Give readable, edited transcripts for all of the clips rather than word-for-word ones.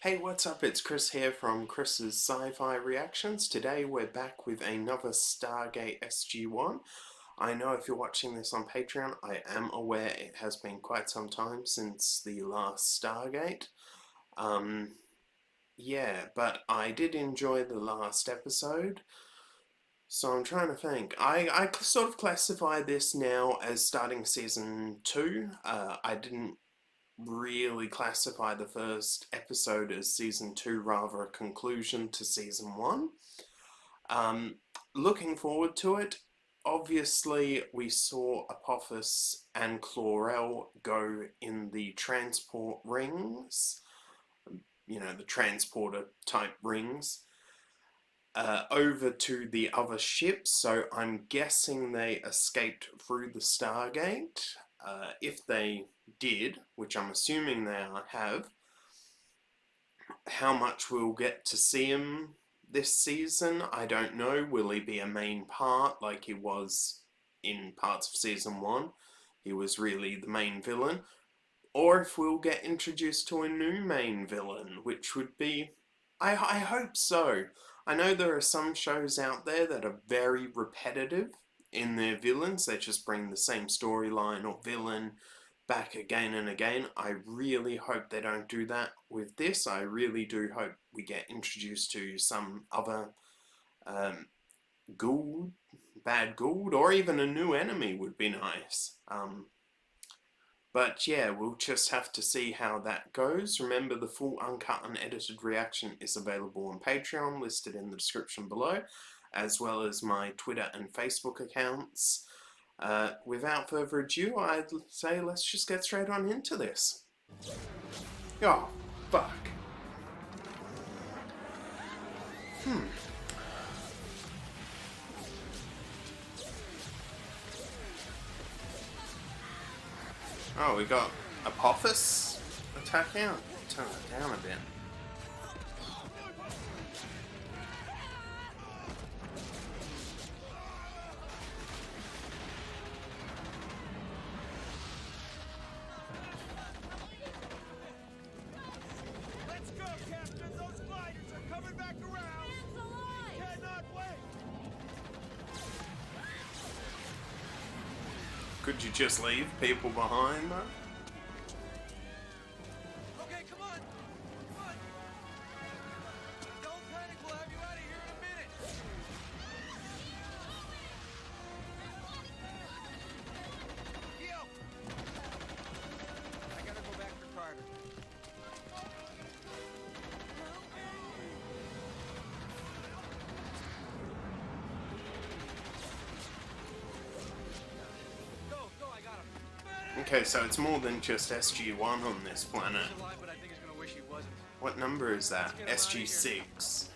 Hey, what's up? It's Chris here from Chris's Sci-Fi Reactions. Today we're back with another Stargate SG-1. I know if you're watching this on Patreon, I am aware it has been quite some time since the last Stargate. Yeah, but I did enjoy the last episode. So I'm trying to think. I sort of classify this now as starting season 2. I didn't really classify the first episode as season 2, rather a conclusion to season 1. Looking forward to it. Obviously, we saw Apophis and Chlorel go in the transport rings, you know, the transporter type rings, over to the other ships, so I'm guessing they escaped through the Stargate. If they did, which I'm assuming they have, how much we'll get to see him this season, I don't know. Will he be a main part like he was in parts of season 1? He was really the main villain. Or if we'll get introduced to a new main villain, which would be... I hope so. I know there are some shows out there that are very repetitive in their villains. They just bring the same storyline or villain back again and again. I really hope they don't do that with this. I really do hope we get introduced to some other Gould, bad Gould, or even a new enemy would be nice. But yeah, we'll just have to see how that goes. Remember, the full uncut and edited reaction is available on Patreon, listed in the description below, as well as my Twitter and Facebook accounts. Without further ado, I'd say let's just get straight on into this. Oh, fuck. Oh, we got Apophis attacking. I'll turn it down a bit. Let's go, Captain! Those gliders are coming back around! Man's alive! Cannot wait! Could you just leave people behind, though? Okay, come on! Come on! Don't panic, we'll have you out of here in a minute! Yo! I gotta go back for Carter. Go, I got him! Okay, so it's more than just SG-1 on this planet. He's alive, but I think he's gonna wish he wasn't. What number is that? Let's get him outta here. SG-6.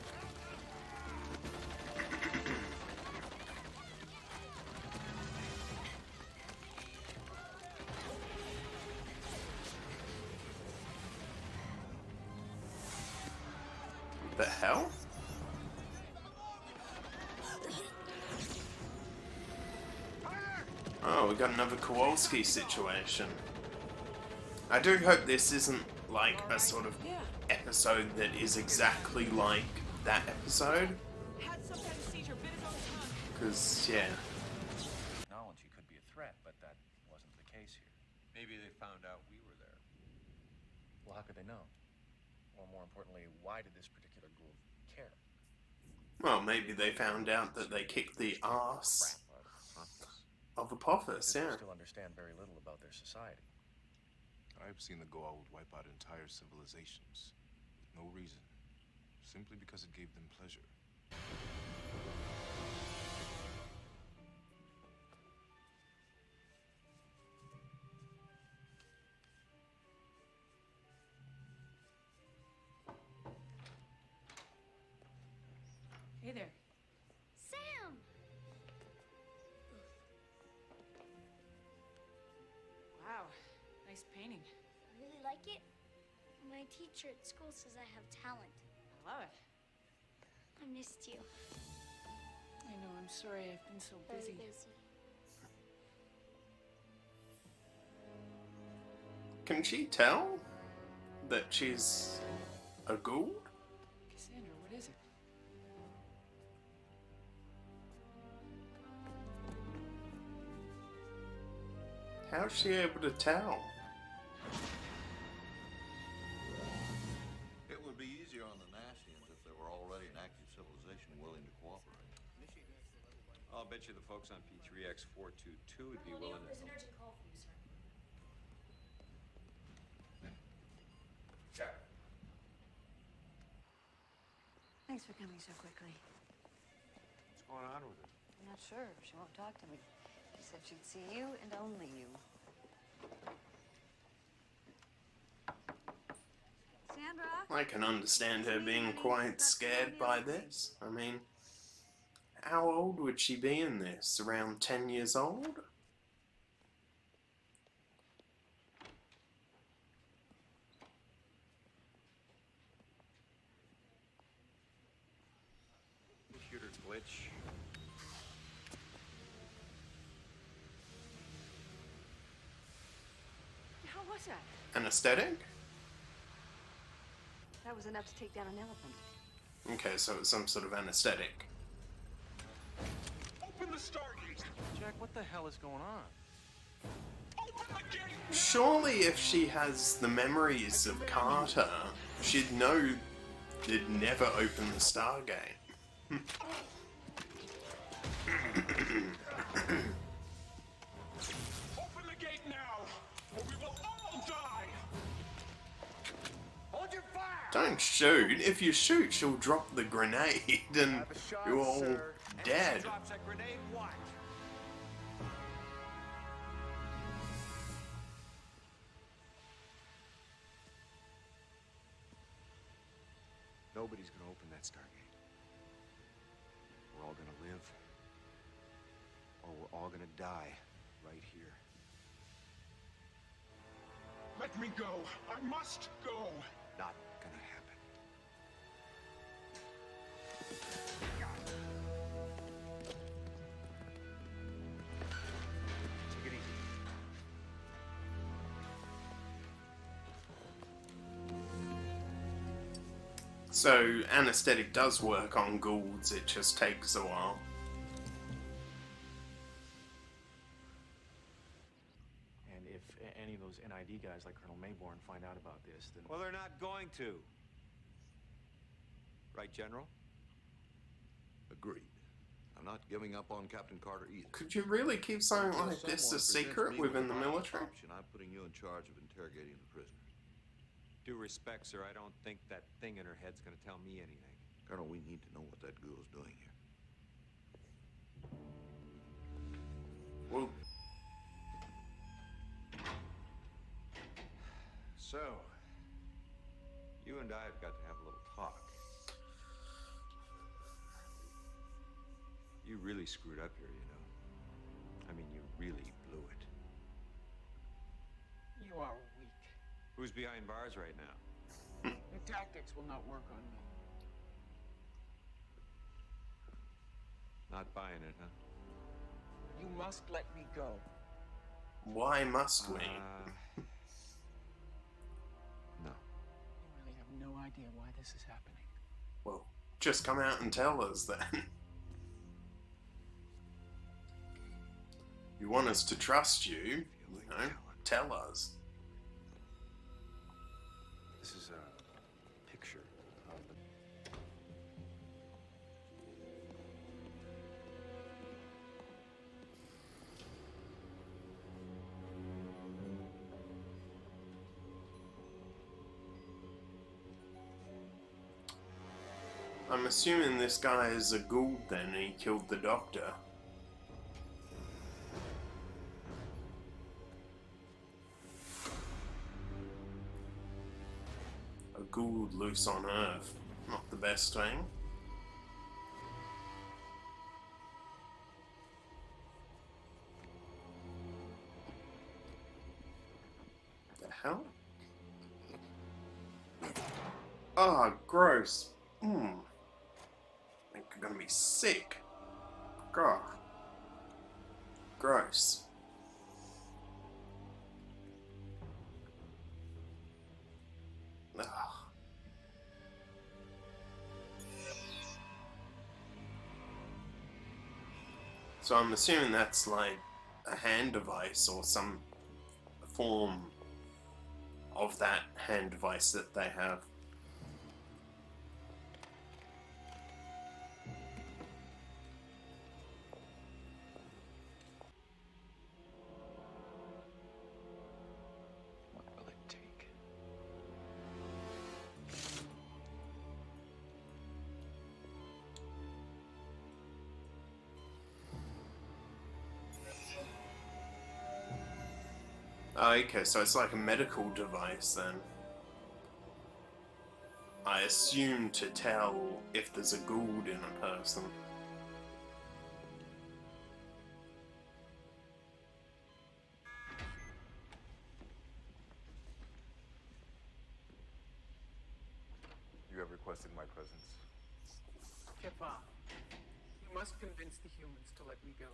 The hell? Oh, we got another Kowalski situation. I do hope this isn't like a sort of episode that is exactly like that episode. Had some kind of seizure, bit his own tongue. Because, yeah. Technology could be a threat, but that wasn't the case here. Maybe they found out we were there. Well, how could they know? Or more importantly, why did this particular group care? Well, maybe they found out that they kicked the ass of Apophis, Because yeah. we still understand very little about their society. I've seen the Goa'uld wipe out entire civilizations with no reason, simply because it gave them pleasure. Hey there. Sam! Wow, nice painting. Really like it? My teacher at school says I have talent. I love it. I missed you. I know, I'm sorry I've been so Very busy. busy. Can she tell that she's A Gould? Cassandra, what is it? How's she able to tell? It would be easier on the Nassians if there were already an active civilization willing to cooperate. I'll bet you the folks on P3X422 would be willing to. There's an urgent call for you, sir. Check. Thanks for coming so quickly. What's going on with her? I'm not sure. She won't talk to me. She said she'd see you and only you. Sandra? I can understand her being quite scared by this. I mean, how old would she be in this? Around 10 years old? Computer glitch. How was that? Anesthetic? That was enough to take down an elephant. Okay, so it's some sort of anesthetic. Open the Stargate! Jack, what the hell is going on? Open the gate! Surely if she has the memories of Carter, she'd know they'd never open the Stargate. Open the gate now, or we will all die! Hold your fire! Don't shoot. If you shoot, she'll drop the grenade and Have a shot, you're all sir. And if dead. she drops that grenade, what? Nobody's gonna open that Stargate. We're all gonna live, or we're all gonna die right here. Let me go! I must go! Not gonna happen. Take it easy. So anesthetic does work on Goulds, it just takes a while. And if any of those NID guys like Colonel Mayborn find out about this, then... Well, they're not going to. Right, General? Agreed. I'm not giving up on Captain Carter either. Could you really keep something Until like this a someone presents secret me with within the an military? option, I'm putting you in charge of interrogating the prisoners. Due respect, sir, I don't think that thing in her head's gonna tell me anything. Colonel, we need to know what that ghoul's doing here. Well, So, you and I have got to have a little talk. You really screwed up here, you know. I mean, you really blew it. You are weak. Who's behind bars right now? Your tactics will not work on me. Not buying it, huh? You must let me go. why must we? No. You really have no idea why this is happening. Well, just come out and tell us then. You want us to trust you, tell us. This is a picture of the... I'm assuming this guy is a Gould then, and he killed the doctor. A Gould loose on Earth. Not the best thing. The hell? Ah, gross. I think I'm gonna be sick. God. Gross. Ugh. So I'm assuming that's like a hand device or some form of that hand device that they have. What will it take? Oh, okay, so it's like a medical device then. I assume to tell if there's a Gould in a person. You have requested my presence. Kepa, you must convince the humans to let me go.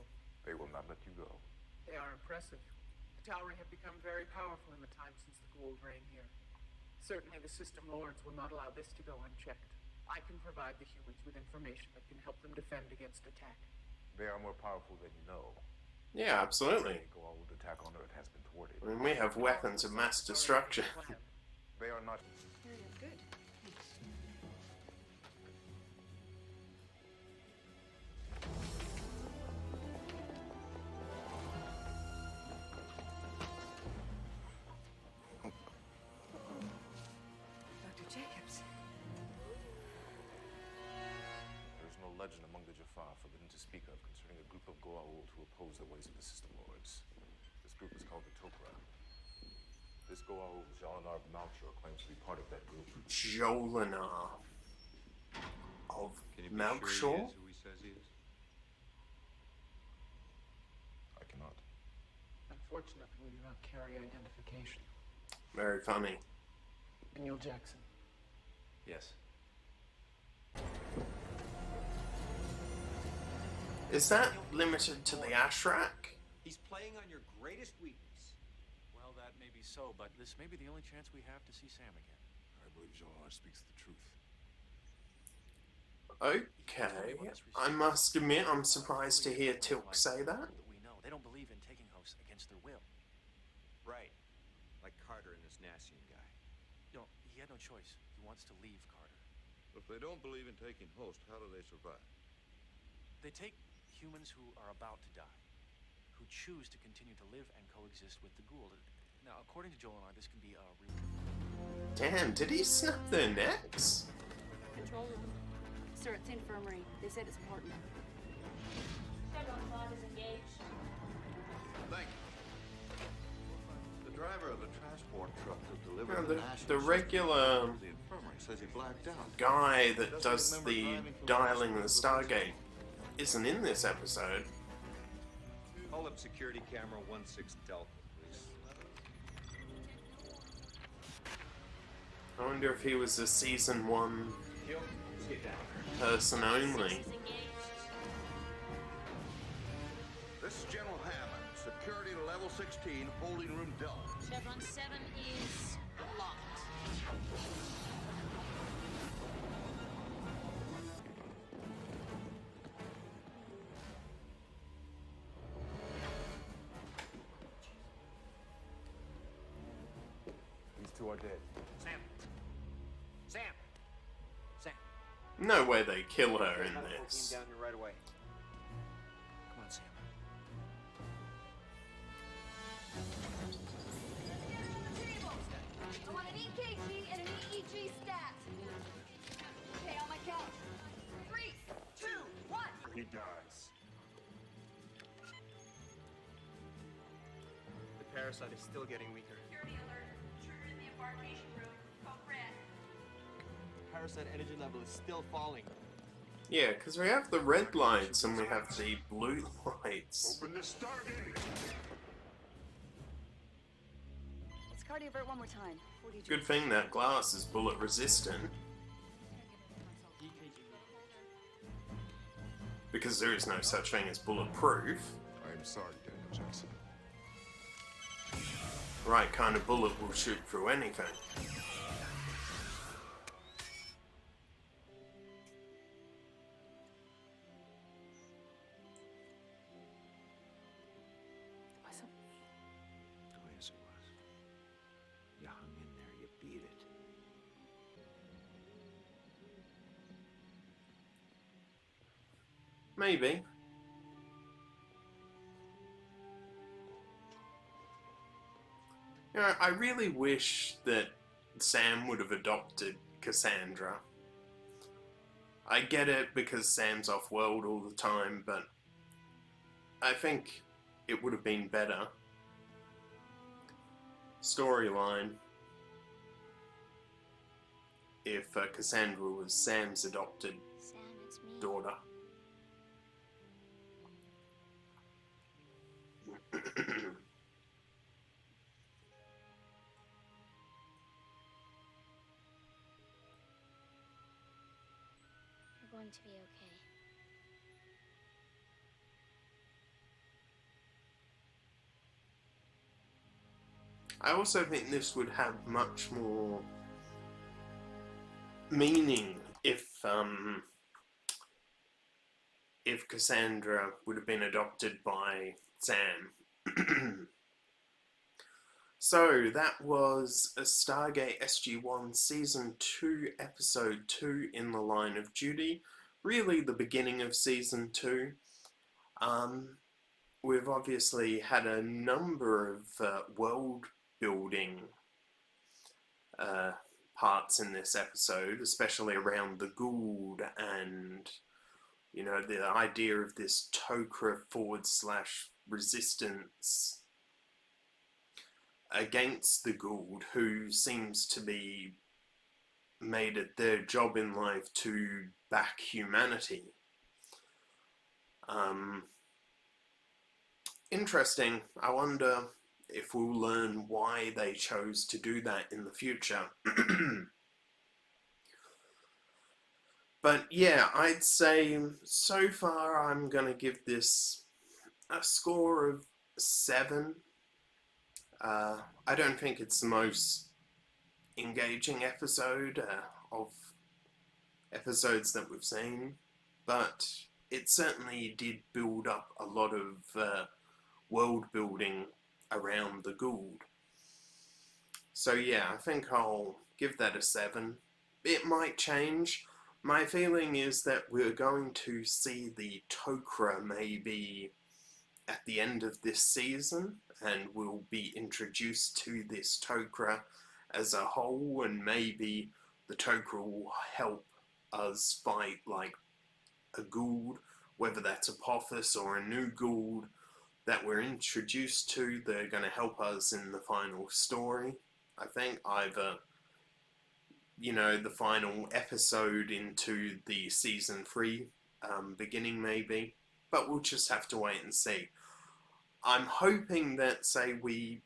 They will not let you go. They are impressive. The Tower have become very powerful in the time since the Gould reign here. Certainly the system lords will not allow this to go unchecked. I can provide the humans with information that can help them defend against attack. They are more powerful than you know. Yeah, absolutely. The Goa'uld attack on Earth has been thwarted. I mean, we have weapons of mass destruction. They are not. Good. Dr. Jacobs. There is no legend among the Jaffa forbidden to speak of concerning a group of Goa'uld who oppose the ways of the system lords. This group is called the Tok'ra. This Goa'uld, Jalinar Malchor, claims to be part of that group. Jolinar of Can you be Melkshore? sure he is who he says he is? I cannot. Unfortunately, we do not carry identification. Very funny. Daniel Jackson. Yes. Is that limited to the Ashrak? He's playing on your greatest weakness. Well, that may be so, but this may be the only chance we have to see Sam again. I believe Jalinar speaks the truth. Okay. I must admit, I'm surprised to hear Tilk say that. We know they don't believe in taking hosts against their will. Right. Like Carter and this Nassian guy. You know, he had no choice. He wants to leave Carter. If they don't believe in taking host, how do they survive? They take humans who are about to die, who choose to continue to live and coexist with the Goa'uld. Now, according to Joel and I, this can be a real... Damn, did he snap their necks? Control room. Sir, it's infirmary. They said it's important. Chevron 5 is engaged. Thank you. The driver of the transport truck that No, delivered the regular the infirmary says he blacked out. guy that does the dialing in the Stargate isn't in this episode. Call up security camera 16 Delta, please. I wonder if he was a season 1 person only. This is General Hammond. Security to level 16, holding room Delta. Chevron 7 is locked. These two are dead. Sam! Sam! Sam! No way they kill her in Have a full this. team down here right away. Come on, Sam. I want an EKG and an EEG stat. Okay, on my count. 3, 2, 1. He dies. The parasite is still getting weaker. Security alert. Trigger in the embarkation room. Code red. Parasite energy level is still falling. Yeah, because we have the red lights and we have the blue lights. Open the Stargate! Let's cardiovert one more time. 42. Good thing that glass is bullet resistant. Because there is no such thing as bulletproof. I am sorry, Daniel Jackson. Right kind of bullet will shoot through anything. Maybe. You know, I really wish that Sam would have adopted Cassandra. I get it because Sam's off-world all the time, but I think it would have been better. Storyline if Cassandra was Sam's adopted Sam, it's me. daughter. You're going to be okay. I also think this would have much more meaning if Cassandra would have been adopted by Sam. So that was a Stargate SG-1 Season 2, Episode 2, In the Line of Duty. Really the beginning of Season 2. We've obviously had a number of world building parts in this episode, especially around the Gould and, you know, the idea of this Tok'ra / resistance against the Gould, who seems to be made it their job in life to back humanity. Interesting. I wonder if we'll learn why they chose to do that in the future. But yeah, I'd say so far I'm going to give this a score of 7. I don't think it's the most engaging episode of episodes that we've seen, but it certainly did build up a lot of world building around the Gould. So yeah, I think I'll give that a 7. It might change. My feeling is that we're going to see the Tok'ra maybe at the end of this season, and we'll be introduced to this Tok'ra as a whole, and maybe the Tok'ra will help us fight like a Gould, whether that's Apophis or a new Gould that we're introduced to. They're going to help us in the final story. I think either, you know, the final episode into the season 3 beginning maybe, but we'll just have to wait and see. I'm hoping that, say, we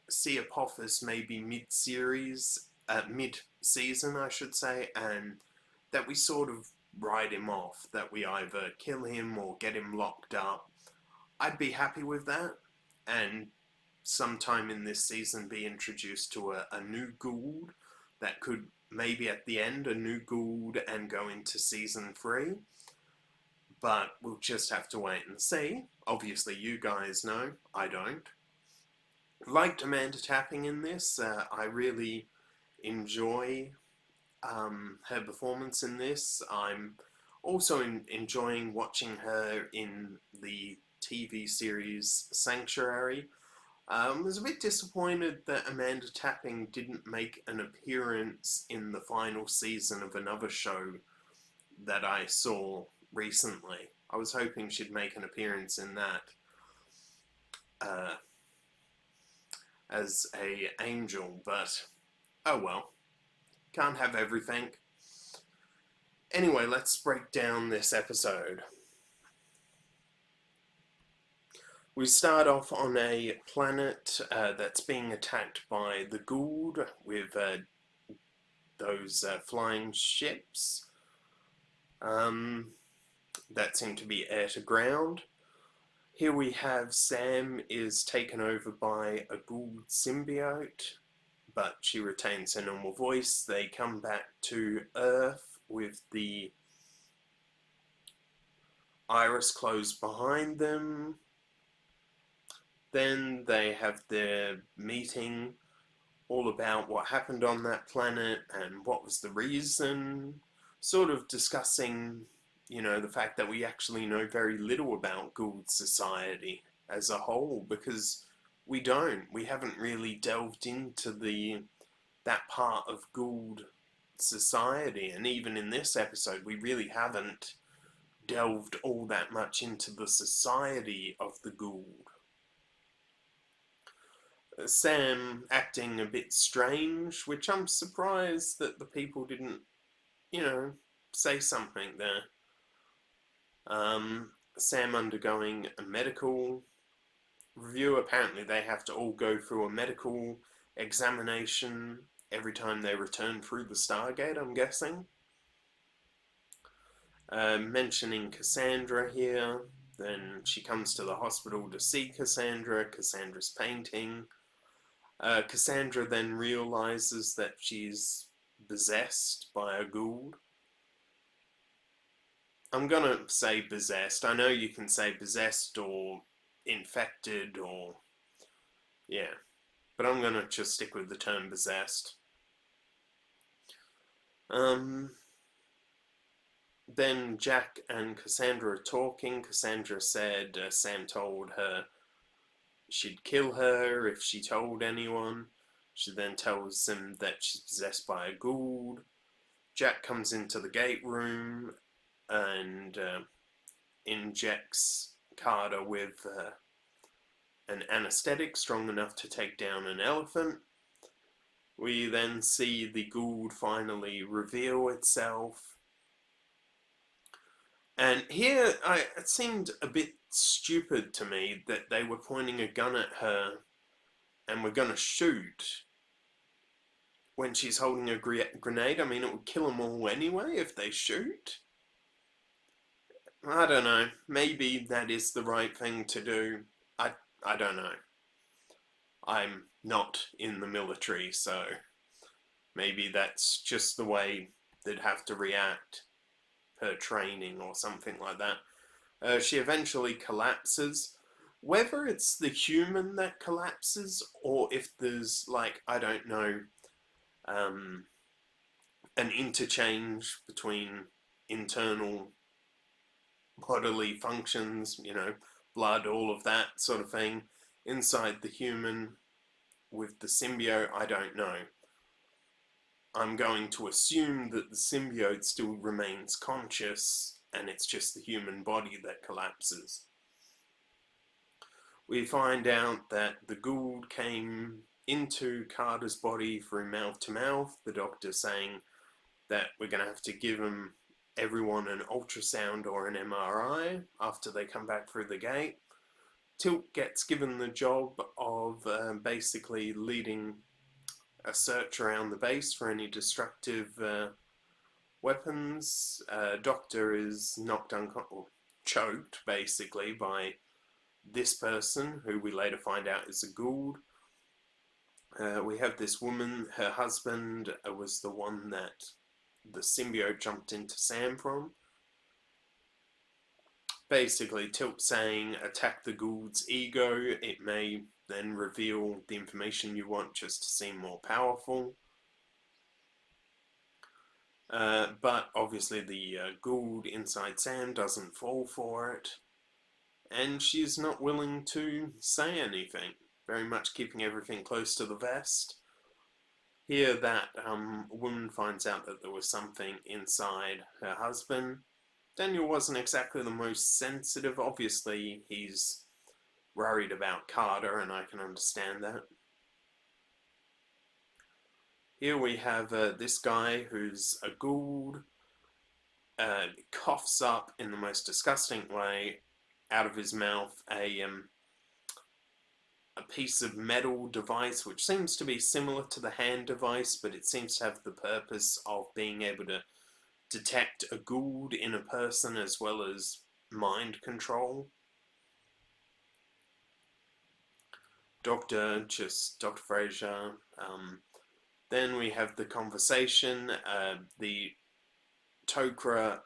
see Apophis maybe mid-series, mid-season I should say, and that we sort of write him off, that we either kill him or get him locked up. I'd be happy with that, and sometime in this season be introduced to a new Gould that could maybe at the end a new Gould and go into season 3. But we'll just have to wait and see. Obviously you guys know, I don't. Liked Amanda Tapping in this. I really enjoy her performance in this. I'm also enjoying watching her in the TV series Sanctuary. Was a bit disappointed that Amanda Tapping didn't make an appearance in the final season of another show that I saw recently. I was hoping she'd make an appearance in that as a angel, but oh well. Can't have everything. Anyway, let's break down this episode. We start off on a planet that's being attacked by the Gould with those flying ships that seem to be air to ground. Here we have Sam is taken over by a Gould symbiote, but she retains her normal voice. They come back to Earth with the iris closed behind them. Then they have their meeting all about what happened on that planet and what was the reason, sort of discussing you know, the fact that we actually know very little about Gould society as a whole, because we don't. We haven't really delved into that part of Gould society, and even in this episode, we really haven't delved all that much into the society of the Gould. Sam acting a bit strange, which I'm surprised that the people didn't, you know, say something there. Sam undergoing a medical review. Apparently they have to all go through a medical examination every time they return through the Stargate, I'm guessing. Mentioning Cassandra here. Then she comes to the hospital to see Cassandra. Cassandra's painting. Cassandra then realizes that she's possessed by a Gould. I'm gonna say possessed. I know you can say possessed or infected or... yeah. But I'm gonna just stick with the term possessed. Then Jack and Cassandra are talking. Cassandra said Sam told her she'd kill her if she told anyone. She then tells him that she's possessed by a Gould. Jack comes into the gate room and injects Carter with an anesthetic strong enough to take down an elephant. We then see the Gould finally reveal itself. And here, it seemed a bit stupid to me that they were pointing a gun at her and were going to shoot when she's holding a grenade. I mean, it would kill them all anyway if they shoot. I don't know. Maybe that is the right thing to do. I don't know. I'm not in the military, so maybe that's just the way they'd have to react per training or something like that. She eventually collapses. Whether it's the human that collapses or if there's, like, I don't know, an interchange between internal bodily functions, you know, blood, all of that sort of thing, inside the human with the symbiote, I don't know. I'm going to assume that the symbiote still remains conscious and it's just the human body that collapses. We find out that the Gould came into Carter's body through mouth to mouth, the doctor saying that we're going to have to give everyone an ultrasound or an MRI after they come back through the gate. Tilt gets given the job of basically leading a search around the base for any destructive weapons. Doctor is knocked unconscious, choked basically by this person, who we later find out is a Gould. We have this woman, her husband was the one that the symbiote jumped into Sam from. Basically, Tilt saying, attack the Gould's ego, it may then reveal the information you want just to seem more powerful. But obviously the Gould inside Sam doesn't fall for it, and she's not willing to say anything, very much keeping everything close to the vest. Here that woman finds out that there was something inside her husband. Daniel wasn't exactly the most sensitive. Obviously, he's worried about Carter, and I can understand that. Here we have this guy who's a Gould, coughs up in the most disgusting way out of his mouth a piece of metal device, which seems to be similar to the hand device, but it seems to have the purpose of being able to detect a Gould in a person as well as mind control. Dr. Fraser. Then we have the conversation. The Tok'ra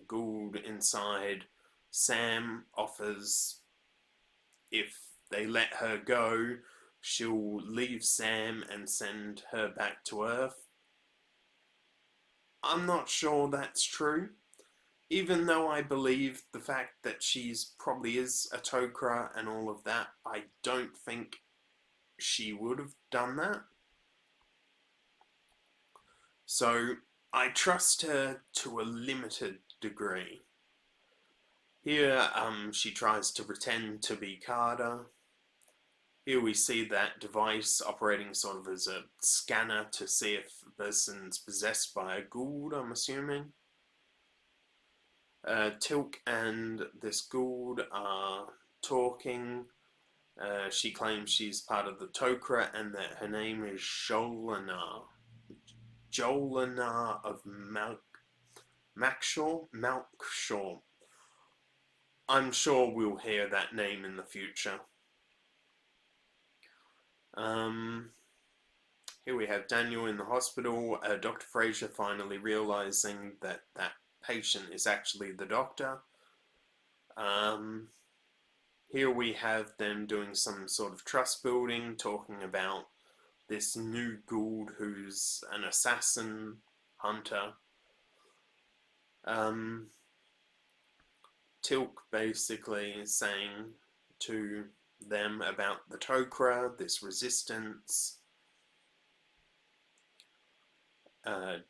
Gould inside Sam offers if they let her go, she'll leave Sam and send her back to Earth. I'm not sure that's true. even though I believe the fact that she's probably is a Tok'ra and all of that, I don't think she would have done that. So I trust her to a limited degree. Here, she tries to pretend to be Carter. Here we see that device operating sort of as a scanner to see if a person's possessed by a Goa'uld, I'm assuming. Tilk and this Goa'uld are talking. She claims she's part of the Tok'ra and that her name is Jolanar. Jolanar of Malkshaw. I'm sure we'll hear that name in the future. Here we have Daniel in the hospital. Dr. Fraser finally realizing that that patient is actually the doctor. Here we have them doing some sort of trust building, talking about this new Goa'uld who's an assassin hunter. Tilk basically is saying to them about the Tok'ra, this resistance.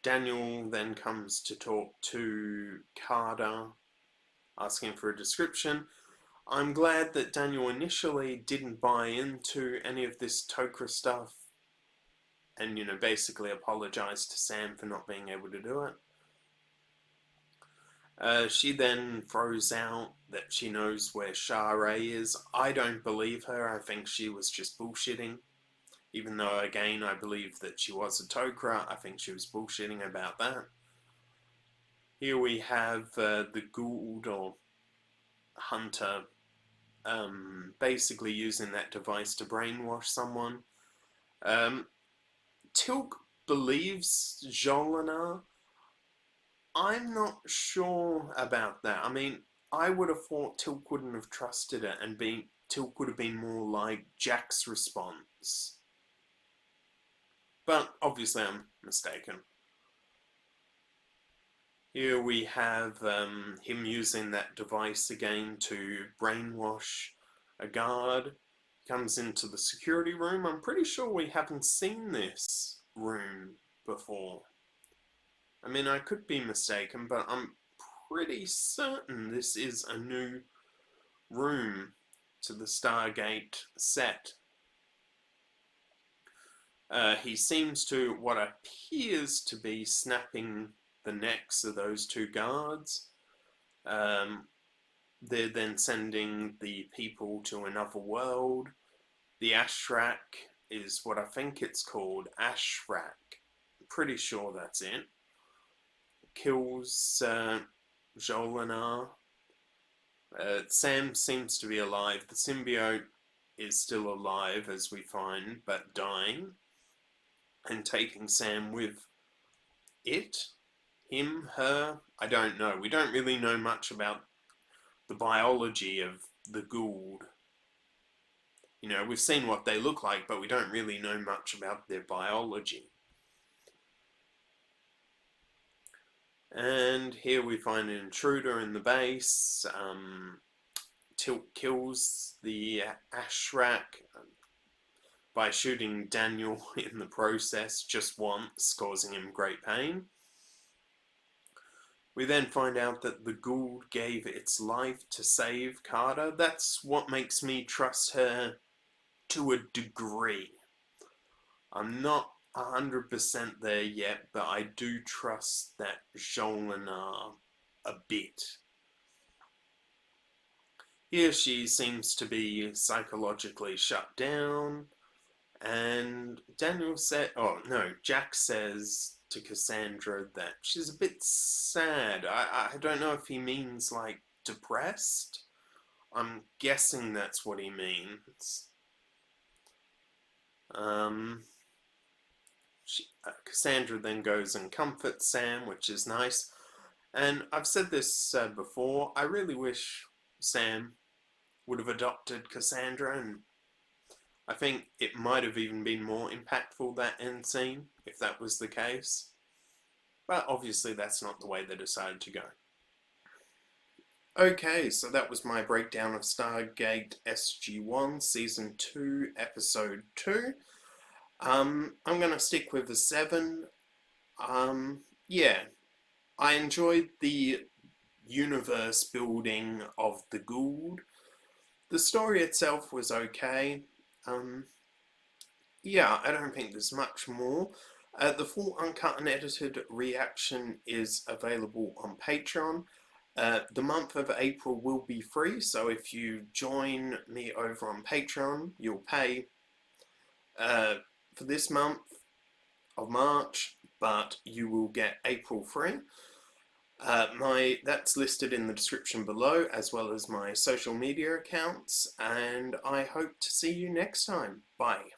Daniel then comes to talk to Carter, asking for a description. I'm glad that Daniel initially didn't buy into any of this Tok'ra stuff and, you know, basically apologized to Sam for not being able to do it. She then throws out that she knows where Shara is. I don't believe her. I think she was just bullshitting. Even though, again, I believe that she was a Tok'ra, I think she was bullshitting about that. Here we have the Goa'uld or hunter basically using that device to brainwash someone. Tilk believes Jolanar. I'm not sure about that. I mean, I would have thought Tilk wouldn't have trusted it, and Tilk would have been more like Jack's response. But obviously I'm mistaken. Here we have him using that device again to brainwash a guard. Comes into the security room. I'm pretty sure we haven't seen this room before. I mean, I could be mistaken, but I'm pretty certain this is a new room to the Stargate set. He seems to, what appears to be, snapping the necks of those two guards. They're then sending the people to another world. The Ashrak is what I think it's called, Ashrak. Pretty sure that's it. Kills Jolanar. Sam seems to be alive. The symbiote is still alive, as we find, but dying. And taking Sam with it. Him, her, I don't know. We don't really know much about the biology of the Goa'uld. You know, we've seen what they look like, but we don't really know much about their biology. And here we find an intruder in the base. Tilk kills the Ashrak by shooting Daniel in the process just once, causing him great pain. We then find out that the Goa'uld gave its life to save Carter. That's what makes me trust her to a degree. I'm not 100% there yet, but I do trust that Jolanar a bit. Here she seems to be psychologically shut down, and Jack says to Cassandra that she's a bit sad. I don't know if he means like depressed. I'm guessing that's what he means. Cassandra then goes and comforts Sam, which is nice. And I've said this before, I really wish Sam would have adopted Cassandra, and I think it might have even been more impactful, that end scene, if that was the case. But obviously that's not the way they decided to go. Okay, so that was my breakdown of Stargate SG-1 Season 2, Episode 2. I'm gonna stick with a 7. Yeah, I enjoyed the universe building of the Gould. The story itself was okay. Yeah, I don't think there's much more. The full uncut and edited reaction is available on Patreon. The month of April will be free, so if you join me over on Patreon, you'll pay for this month of March, but you will get April free. That's listed in the description below, as well as my social media accounts, and I hope to see you next time. Bye.